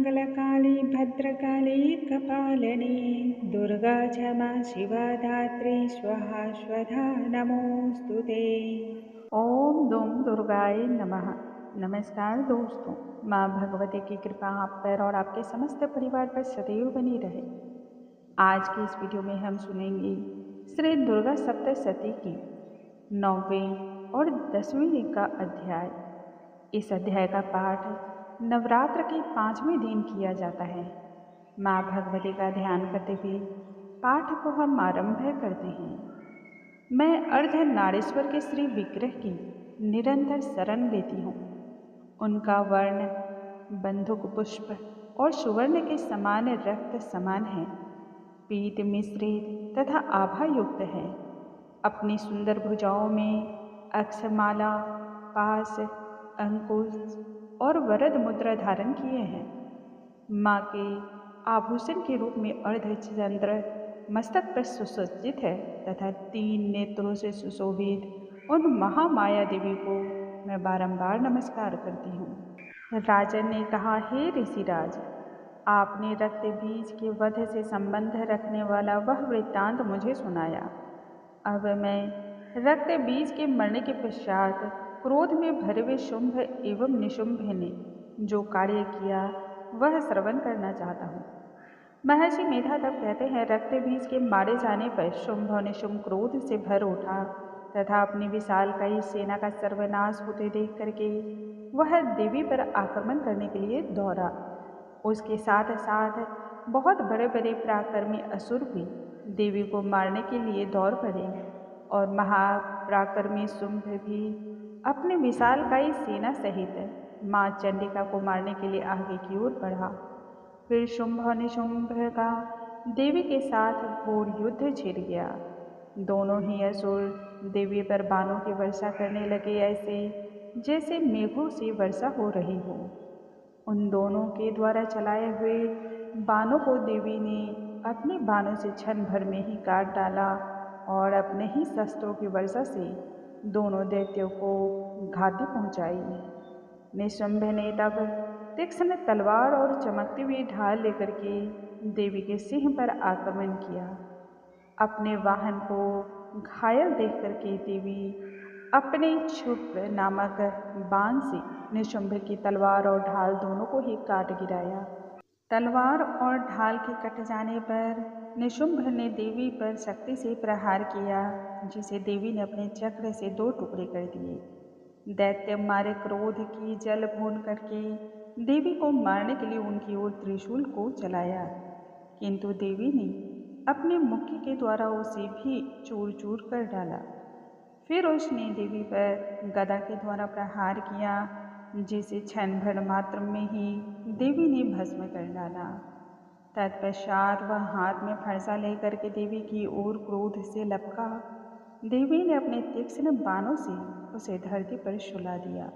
सर्वमङ्गलकाली भद्रकाली कपालिनी दुर्गा क्षमा शिवा धात्री स्वाहा स्वधा नमोऽस्तु ते। ओम दुम दुर्गाय नमः। नमस्कार दोस्तों, माँ भगवती की कृपा आप पर और आपके समस्त परिवार पर सदैव बनी रहे। आज की इस वीडियो में हम सुनेंगे श्री दुर्गा सप्तशती की 9वें और 10वें का अध्याय। इस अध्याय का पाठ नवरात्र के 5वें दिन किया जाता है। माँ भगवती का ध्यान करते हुए पाठ को हम आरंभ करते हैं। मैं अर्धनारीश्वर के श्री विग्रह की निरंतर शरण लेती हूँ। उनका वर्ण बंधुक पुष्प और सुवर्ण के समान रक्त समान है, पीत मिश्रित तथा आभा युक्त है। अपनी सुंदर भुजाओं में अक्षमाला, पास, अंकुश और वरद मुद्रा धारण किए हैं। माँ के आभूषण के रूप में अर्धचंद्र मस्तक पर सुसज्जित है तथा 3 नेत्रों से सुशोभित उन महामाया देवी को मैं बारंबार नमस्कार करती हूँ। राजन ने कहा, हे ऋषिराज, आपने रक्त बीज के वध से संबंध रखने वाला वह वृत्तांत मुझे सुनाया। अब मैं रक्त बीज के मरने के पश्चात क्रोध में भरे हुए शुंभ एवं निशुंभ ने जो कार्य किया वह श्रवण करना चाहता हूँ। महर्षि मेधातप कहते हैं, रक्त बीज के मारे जाने पर शुंभ और निशुंभ क्रोध से भर उठा तथा अपनी विशालकाय सेना का सर्वनाश होते देख करके वह देवी पर आक्रमण करने के लिए दौड़ा। उसके साथ साथ बहुत बड़े बड़े पराक्रमी असुर भी देवी को मारने के लिए दौड़ पड़े और महापराक्रमी शुंभ भी अपने विशालकाय सेना सहित माँ चंडिका को मारने के लिए आगे की ओर बढ़ा। फिर शुंभ और निशुंभ का देवी के साथ घोर युद्ध छिड़ गया। दोनों ही असुर देवी पर बाणों की वर्षा करने लगे, ऐसे जैसे मेघों से वर्षा हो रही हो। उन दोनों के द्वारा चलाए हुए बाणों को देवी ने अपने बाणों से क्षण भर में ही काट डाला और अपने ही शस्त्रों की वर्षा से दोनों दैत्यों को घाति पहुंचाई। निशुंभ ने तब तीक्ष्ण तलवार और चमकती हुई ढाल लेकर के देवी के सिंह पर आक्रमण किया। अपने वाहन को घायल देख करके देवी अपने क्षुप नामक बाण से निशुंभ की तलवार और ढाल दोनों को ही काट गिराया। तलवार और ढाल के कट जाने पर निशुंभ ने देवी पर शक्ति से प्रहार किया, जिसे देवी ने अपने चक्र से 2 टुकड़े कर दिए। दैत्य मारे क्रोध की जल भून करके देवी को मारने के लिए उनकी ओर त्रिशूल को चलाया, किंतु देवी ने अपने मुक्की के द्वारा उसे भी चूर चूर कर डाला। फिर उसने देवी पर गदा के द्वारा प्रहार किया, जिसे क्षण भर मात्र में ही देवी ने भस्म कर डाला। तत्पश्चात वह हाथ में फरसा लेकर के देवी की ओर क्रोध से लपका। देवी ने अपने तीक्ष्ण बाणों से उसे धरती पर सुला दिया।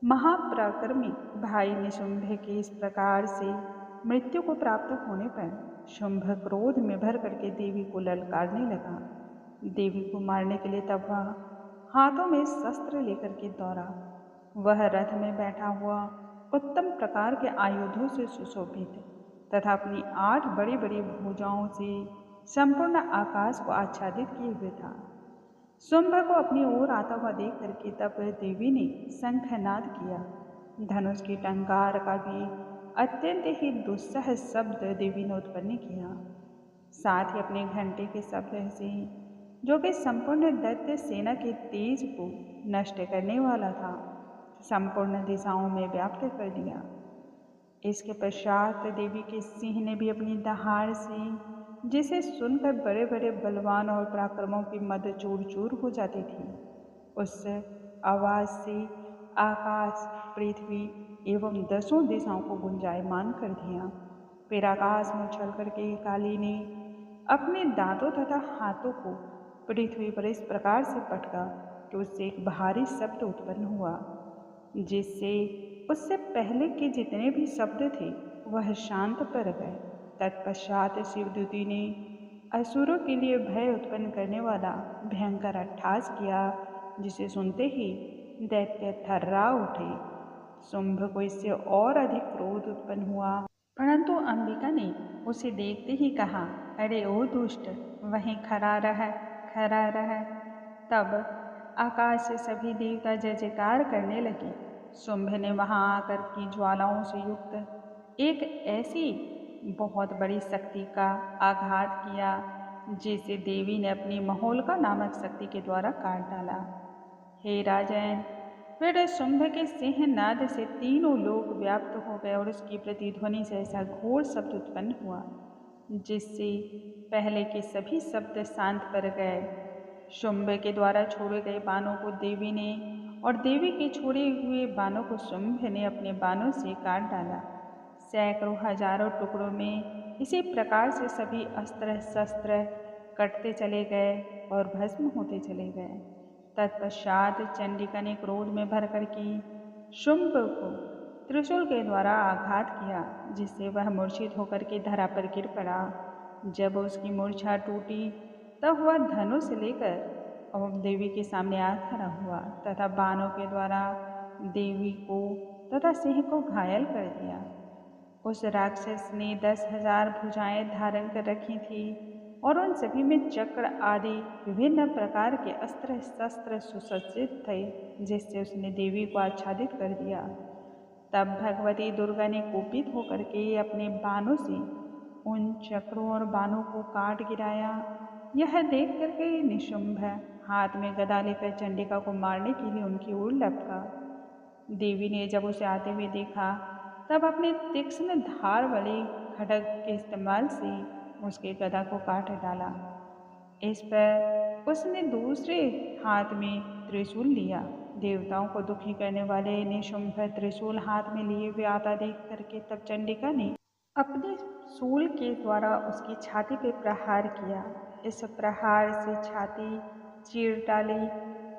महापराक्रमी भाई निशुंभ के इस प्रकार से मृत्यु को प्राप्त होने पर शुंभ क्रोध में भर करके देवी को ललकारने लगा। देवी को मारने के लिए तब वह हाथों में शस्त्र लेकर के दौड़ा। वह रथ में बैठा हुआ उत्तम प्रकार के आयुधों से सुशोभित तथा अपनी 8 बड़ी बड़ी भुजाओं से संपूर्ण आकाश को आच्छादित किए हुए था। शुंभ को अपनी ओर आता हुआ देख करके तब देवी ने शंखनाद किया। धनुष की टंकार का भी अत्यंत ही दुस्सह शब्द देवी ने उत्पन्न किया। साथ ही अपने घंटे के शब्द से, जो कि संपूर्ण दैत्य सेना के तेज को नष्ट करने वाला था, संपूर्ण दिशाओं में व्याप्त कर दिया। इसके पश्चात देवी के सिंह ने भी अपनी दहाड़ से, जिसे सुनकर बड़े बड़े बलवान और पराक्रमों की मद चूर चूर हो जाती थी, उस आवाज से आकाश, पृथ्वी एवं 10 दिशाओं को गुंजायमान कर दिया। फिर आकाश में उछल करके काली ने अपने दांतों तथा हाथों को पृथ्वी पर इस प्रकार से पटका कि उससे एक भारी शब्द उत्पन्न हुआ, जिससे उससे पहले के जितने भी शब्द थे वह शांत पड़ गए। तत्पश्चात शिवदूती ने असुरों के लिए भय उत्पन्न करने वाला भयंकर अट्टहास किया, जिसे सुनते ही दैत्य थर्रा उठे। शुंभ को इससे और अधिक क्रोध उत्पन्न हुआ, परंतु अंबिका ने उसे देखते ही कहा, अरे ओ दुष्ट, वहीं खड़ा रह। तब आकाश से सभी देवता जय जयकार करने लगे। शुंभ ने वहां आकर की ज्वालाओं से युक्त एक ऐसी बहुत बड़ी शक्ति का आघात किया जिसे देवी ने अपनी महोलका नामक शक्ति के द्वारा काट डाला। हे राजन, फिर शुंभ के सिंहनाद से तीनों लोक व्याप्त हो गए और उसकी प्रतिध्वनि से ऐसा घोर शब्द उत्पन्न हुआ जिससे पहले के सभी शब्द शांत पड़ गए। शुंभ के द्वारा छोड़े गए बाणों को देवी ने और देवी के छोड़े हुए बाणों को शुंभ ने अपने बाणों से काट डाला। सैकड़ों हजारों टुकड़ों में इसी प्रकार से सभी अस्त्र शस्त्र कटते चले गए और भस्म होते चले गए। तत्पश्चात चंडिका ने क्रोध में भरकर की शुंभ को त्रिशूल के द्वारा आघात किया जिससे वह मूर्छित होकर के धरा पर गिर पड़ा। जब उसकी मूर्छा टूटी तब वह धनुष लेकर और देवी के सामने आ खड़ा हुआ तथा बाणों के द्वारा देवी को तथा सिंह को घायल कर दिया। उस राक्षस ने 10,000 भुजाएं धारण कर रखी थी और उन सभी में चक्र आदि विभिन्न प्रकार के अस्त्र शस्त्र सुसज्जित थे जिससे उसने देवी को आच्छादित कर दिया। तब भगवती दुर्गा ने कुपित होकर के अपने बाणों से उन चक्रों और बाणों को काट गिराया। यह देख करके निशुंभ हाथ में गदा लेकर चंडिका को मारने के लिए उनकी ओर लपका। देवी ने जब उसे आते हुए देखा तब अपने तीक्ष्ण धार वाले खड्ग के इस्तेमाल से उसके गदा को काट डाला। इस पर उसने दूसरे हाथ में त्रिशूल लिया। देवताओं को दुखी करने वाले निशुंभ त्रिशूल हाथ में लिए हुए आता देख करके तब चंडिका ने अपने शूल के द्वारा उसकी छाती पे प्रहार किया। इस प्रहार से छाती चीर डाली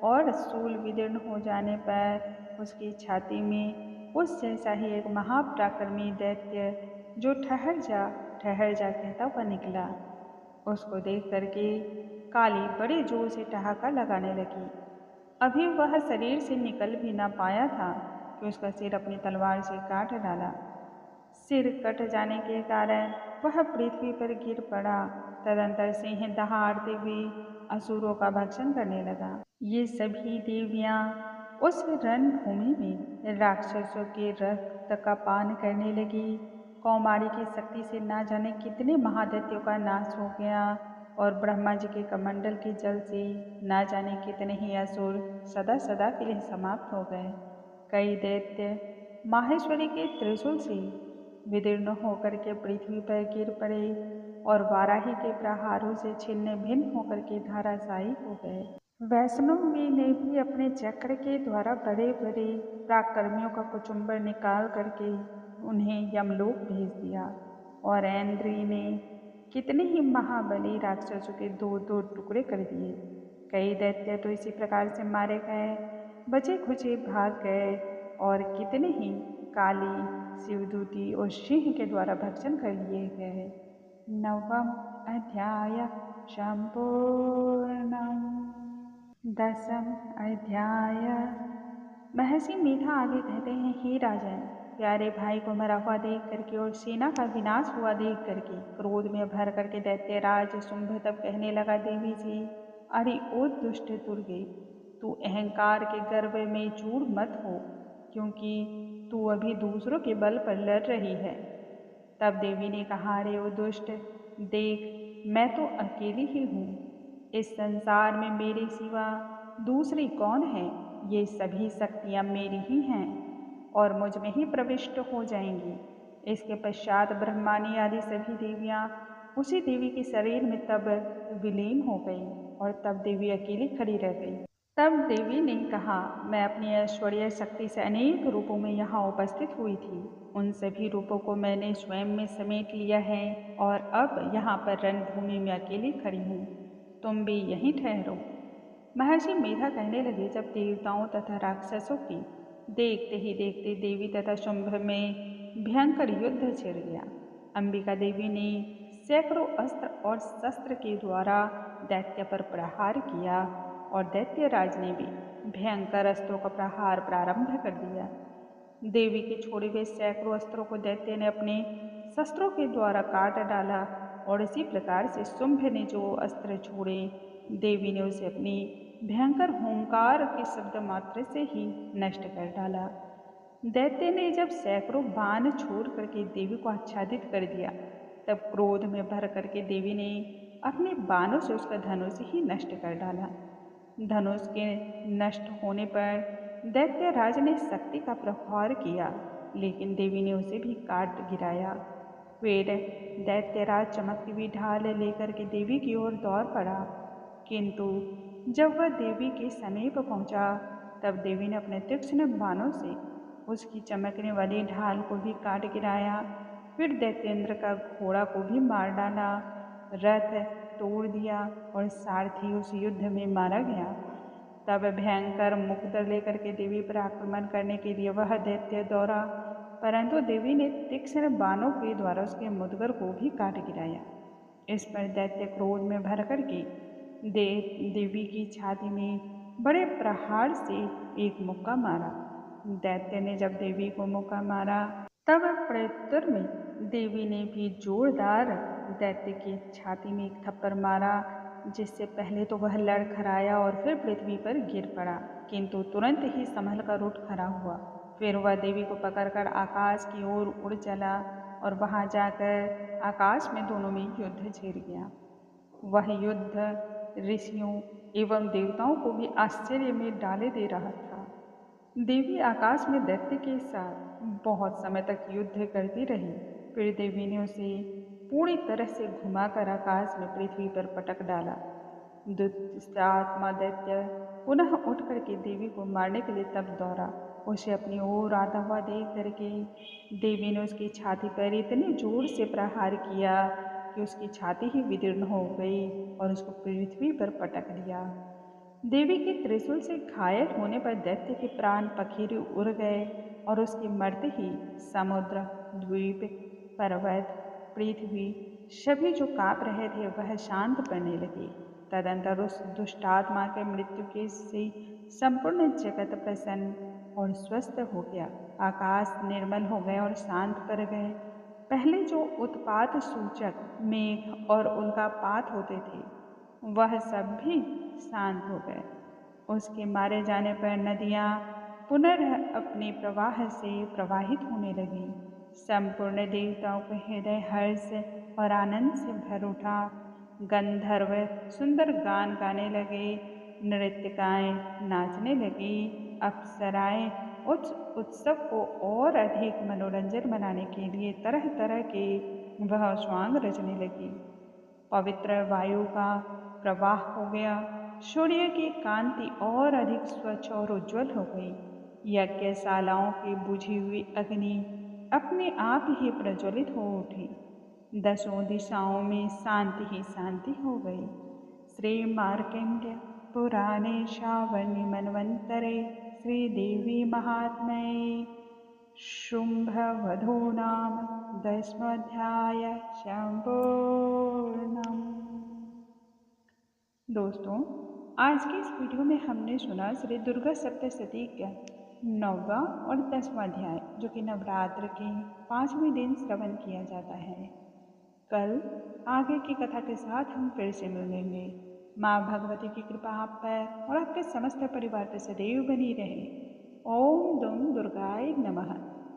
और शूल विदीर्ण हो जाने पर उसकी छाती में उस जैसा ही एक महापराक्रमी दैत्य जो ठहर जा कहता हुआ निकला। उसको देख करके काली बड़े जोर से ठहाका लगाने लगी। अभी वह शरीर से निकल भी ना पाया था कि उसका सिर अपनी तलवार से काट डाला। सिर कट जाने के कारण वह पृथ्वी पर गिर पड़ा। तदंतर सिंह दहाड़ते हुए असुरों का भक्षण करने लगा। ये सभी देवियां उस रणभूमि में राक्षसों के रक्त का पान करने लगी। कौमारी की शक्ति से ना जाने कितने महादैत्यों का नाश हो गया और ब्रह्मा जी के कमंडल के जल से ना जाने कितने ही असुर सदा सदा के लिए समाप्त हो गए। कई दैत्य माहेश्वरी के त्रिशूल से विदीर्ण होकर के पृथ्वी पर गिर पड़े और वाराही के प्रहारों से छिन्न भिन्न होकर के धाराशायी हो गए। वैष्णवी ने भी अपने चक्र के द्वारा बड़े बड़े पराक्रमियों का कुचुम्बर निकाल करके उन्हें यमलोक भेज दिया और ऐन्द्री ने कितने ही महाबली राक्षसों के दो दो टुकड़े कर दिए। कई दैत्य तो इसी प्रकार से मारे गए, बचे खुचे भाग गए और कितने ही काली शिवदूती और सिंह के द्वारा भक्षण कर लिए गए। 9वां अध्याय संपूर्णम्। 10वां अध्याय। महर्षि मीठा आगे कहते हैं, हे राजन, प्यारे भाई को मरा हुआ देख करके और सेना का विनाश हुआ देख करके क्रोध में भर करके दैत्यराज शुंभ तब कहने लगा देवी से, अरे ओ दुष्ट दुर्गे, तू अहंकार के गर्व में चूर मत हो, क्योंकि तू अभी दूसरों के बल पर लड़ रही है। तब देवी ने कहा, अरे ओ दुष्ट, देख मैं तो अकेली ही हूँ। इस संसार में मेरे सिवा दूसरी कौन है? ये सभी शक्तियाँ मेरी ही हैं और मुझ में ही प्रविष्ट हो जाएंगी। इसके पश्चात ब्रह्मानी आदि सभी देवियाँ उसी देवी के शरीर में तब विलीन हो गई और तब देवी अकेली खड़ी रह गई। तब देवी ने कहा, मैं अपनी ऐश्वर्य शक्ति से अनेक रूपों में यहाँ उपस्थित हुई थी। उन सभी रूपों को मैंने स्वयं में समेट लिया है और अब यहाँ पर रणभूमि में अकेली खड़ी हूँ। तुम भी यहीं ठहरो। महर्षि मेधा कहने लगे, जब देवताओं तथा राक्षसों की देखते ही देखते देवी तथा शुंभ में भयंकर युद्ध छिड़ गया। अंबिका देवी ने सैकड़ों अस्त्र और शस्त्र के द्वारा दैत्य पर प्रहार किया और दैत्यराज ने भी भयंकर अस्त्रों का प्रहार प्रारंभ कर दिया। देवी के छोड़े हुए सैकड़ों अस्त्रों को दैत्य ने अपने शस्त्रों के द्वारा काट डाला और इसी प्रकार से शुंभ ने जो अस्त्र छोड़े, देवी ने उसे अपनी भयंकर हुंकार के शब्द मात्र से ही नष्ट कर डाला। दैत्य ने जब सैकड़ों बाण छोड़ करके देवी को आच्छादित कर दिया, तब क्रोध में भर करके देवी ने अपने बाणों से उसका धनुष ही नष्ट कर डाला। धनुष के नष्ट होने पर दैत्यराज ने शक्ति का प्रहार किया, लेकिन देवी ने उसे भी काट गिराया। फिर दैत्यराज चमकती हुई ढाल लेकर के देवी की ओर दौड़ पड़ा, किंतु जब वह देवी के समीप पहुंचा, तब देवी ने अपने तीक्ष्ण बाणों से उसकी चमकने वाली ढाल को भी काट गिराया। फिर दैत्येंद्र का घोड़ा को भी मार डाला, रथ तोड़ दिया और सारथी उस युद्ध में मारा गया। तब भयंकर मुकदर लेकर के देवी पर आक्रमण करने के लिए वह दैत्य दौड़ा, परंतु देवी ने तीक्ष्ण बाणों के द्वारा उसके मुदगर को भी काट गिराया। इस पर दैत्य क्रोध में भर करके देवी की छाती में बड़े प्रहार से एक मुक्का मारा। दैत्य ने जब देवी को मुक्का मारा, तब प्रत्युत्तर में देवी ने भी जोरदार दैत्य की छाती में एक थप्पड़ मारा, जिससे पहले तो वह लड़खड़ाया और फिर पृथ्वी पर गिर पड़ा, किंतु तुरंत ही संभल कर उठ खड़ा हुआ। फिर वह देवी को पकड़कर आकाश की ओर उड़ चला और वहां जाकर आकाश में दोनों में युद्ध छिड़ गया। वह युद्ध ऋषियों एवं देवताओं को भी आश्चर्य में डाले दे रहा था। देवी आकाश में दैत्य के साथ बहुत समय तक युद्ध करती रही। फिर देवी ने उसे पूरी तरह से घुमाकर आकाश में पृथ्वी पर पटक डाला। दुष्टात्मा दैत्य पुनः उठ करके देवी को मारने के लिए तब दौड़ा। उसे अपनी ओर आता हुआ देख करके देवी ने उसकी छाती पर इतने जोर से प्रहार किया कि उसकी छाती ही विदीर्ण हो गई और उसको पृथ्वी पर पटक दिया। देवी के त्रिशूल से घायल होने पर दैत्य के प्राण पखेरु उड़ गए और उसके मरते ही समुद्र, द्वीप, पर्वत, पृथ्वी सभी जो कांप रहे थे वह शांत पड़ने लगे। तदंतर उस दुष्टात्मा के मृत्यु के से संपूर्ण जगत प्रसन्न और स्वस्थ हो गया। आकाश निर्मल हो गए और शांत पड़ गए। पहले जो उत्पात सूचक मेघ और उल्कापात होते थे, वह सब भी शांत हो गए। उसके मारे जाने पर नदियाँ पुनः अपने प्रवाह से प्रवाहित होने लगी। संपूर्ण देवताओं का हृदय हर्ष और आनंद से भर उठा। गंधर्व सुंदर गान गाने लगे, नृत्यकाएं नाचने लगी, अप्सराएं उस उत्सव को और अधिक मनोरंजन बनाने के लिए तरह तरह के वह स्वांग रचने लगी। पवित्र वायु का प्रवाह हो गया। सूर्य की कांति और अधिक स्वच्छ और उज्जवल हो गई। यज्ञशालाओं की बुझी हुई अग्नि अपने आप ही प्रज्वलित हो उठी। दसों दिशाओं में शांति ही शांति हो गई। श्री मार्कंडेय पुराणे श्रावणे मन्वंतरे श्रीदेवी महात्म्ये शुंभवधो नाम 10वां संपूर्णम्। दोस्तों, आज की इस वीडियो में हमने सुना श्री दुर्गा सप्तशती का 9वां और 10वां अध्याय, जो कि नवरात्र के 5वें दिन श्रवण किया जाता है। कल आगे की कथा के साथ हम फिर से मिलेंगे। माँ भगवती की कृपा आप पर और आपके समस्त परिवार पर सदैव बनी रहे। ओम दुम दुर्गा